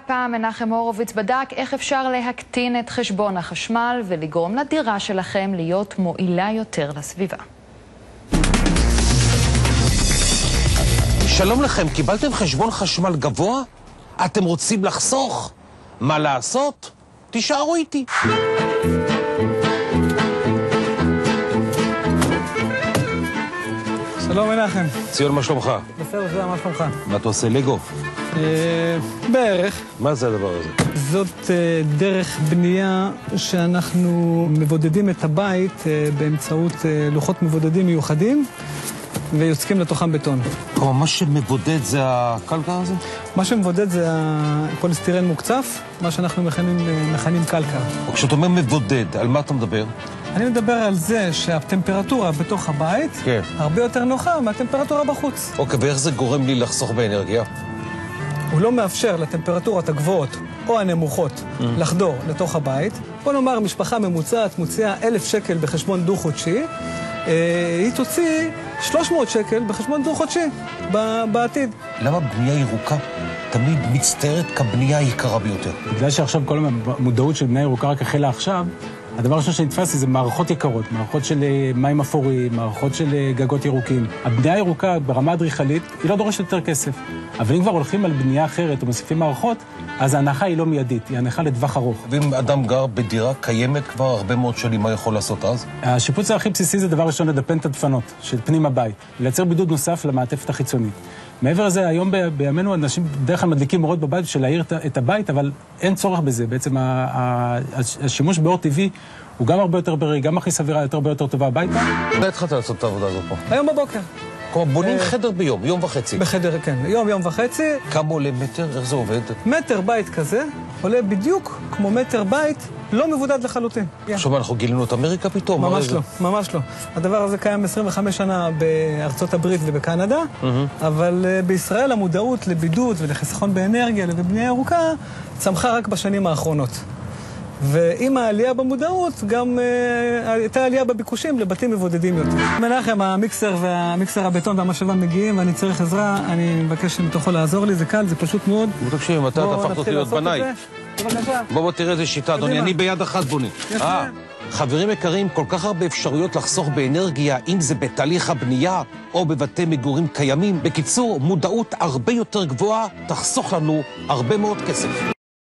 הפעם מנחם הורוביץ בדק איך אפשר להקטין את חשבון החשמל ולגרום לדירה שלכם להיות מועילה יותר לסביבה. שלום לכם, קיבלתם חשבון חשמל גבוה? אתם רוצים לחסוך? מה לעשות? תישארו איתי. שלום מנחם. ציון, מה שלומך? בסדר, מה שלומך? מה אתה עושה, לגו? בערך. מה זה הדבר הזה? זאת דרך בנייה שאנחנו מבודדים את הבית באמצעות לוחות מבודדים מיוחדים ויוצקים לתוכם בטון. כלומר, מה שמבודד זה הקלקר הזה? מה שמבודד זה הפוליסטירן מוקצף, מה שאנחנו מכנים קלקר. כשאתה אומר מבודד, על מה אתה מדבר? אני מדבר על זה שהטמפרטורה בתוך הבית הרבה יותר נוחה מהטמפרטורה בחוץ. אוקיי, ואיך זה גורם לי לחסוך באנרגיה? הוא לא מאפשר לטמפרטורות הגבוהות או הנמוכות לחדור לתוך הבית. בוא נאמר, משפחה ממוצעת מוציאה 1,000 שקל בחשבון דו-חודשי, היא תוציא 300 שקל בחשבון דו-חודשי בעתיד. למה בנייה ירוקה תמיד מצטערת כבנייה היקרה ביותר? בגלל שעכשיו כל המודעות של בנייה ירוקה רק החלה עכשיו, הדבר הראשון שנתפס זה מערכות יקרות, מערכות של מים אפורים, מערכות של גגות ירוקים. הבנייה הירוקה ברמה אדריכלית היא לא דורשת יותר כסף. אבל אם כבר הולכים על בנייה אחרת ומוסיפים מערכות, אז ההנחה היא לא מיידית, היא הנחה לטווח ארוך. ואם אדם גר בדירה קיימת כבר הרבה מאוד שנים, מה יכול לעשות אז? השיפוץ הכי בסיסי זה דבר ראשון לדפן את הדפנות של פנים הבית, ולייצר בידוד נוסף למעטפת החיצונית. מעבר לזה, היום בימינו אנשים בדרך כלל מדליקים אורות בבית בשביל להאיר את הבית, אבל אין צורך בזה. בעצם השימוש באור טבעי הוא גם הרבה יותר בריא, גם הכי סבירה יותר טובה הביתה. מתי התחלת לעשות את העבודה הזאת פה? היום בבוקר. כלומר, בונים חדר ביום, יום וחצי. בחדר, כן. יום וחצי. כמה עולה מטר? איך זה עובד? מטר בית כזה עולה בדיוק כמו מטר בית לא מבודד לחלוטין. עכשיו אנחנו גילינו את אמריקה פתאום? ממש לא, ממש לא. הדבר הזה קיים 25 שנה בארצות הברית ובקנדה, אבל בישראל המודעות לבידוד ולחיסכון באנרגיה ובבנייה ירוקה צמחה רק בשנים האחרונות. ועם העלייה במודעות גם הייתה עלייה בביקושים לבתים מבודדים יותר. מנחם, המיקסר הבטון והמשאבה מגיעים ואני צריך עזרה, אני מבקש שמתוכו לעזור לי, זה קל, זה פשוט מאוד. תקשיב, מתי אתה הפכת אותי להיות בניי? בבקשה. בוא תראה איזה שיטה, אדוני, אני ביד אחת בונה. חברים יקרים, כל כך הרבה אפשרויות לחסוך באנרגיה, אם זה בתהליך הבנייה או בבתי מגורים קיימים. בקיצור, מודעות הרבה יותר גבוהה תחסוך לנו הרבה מאוד כסף.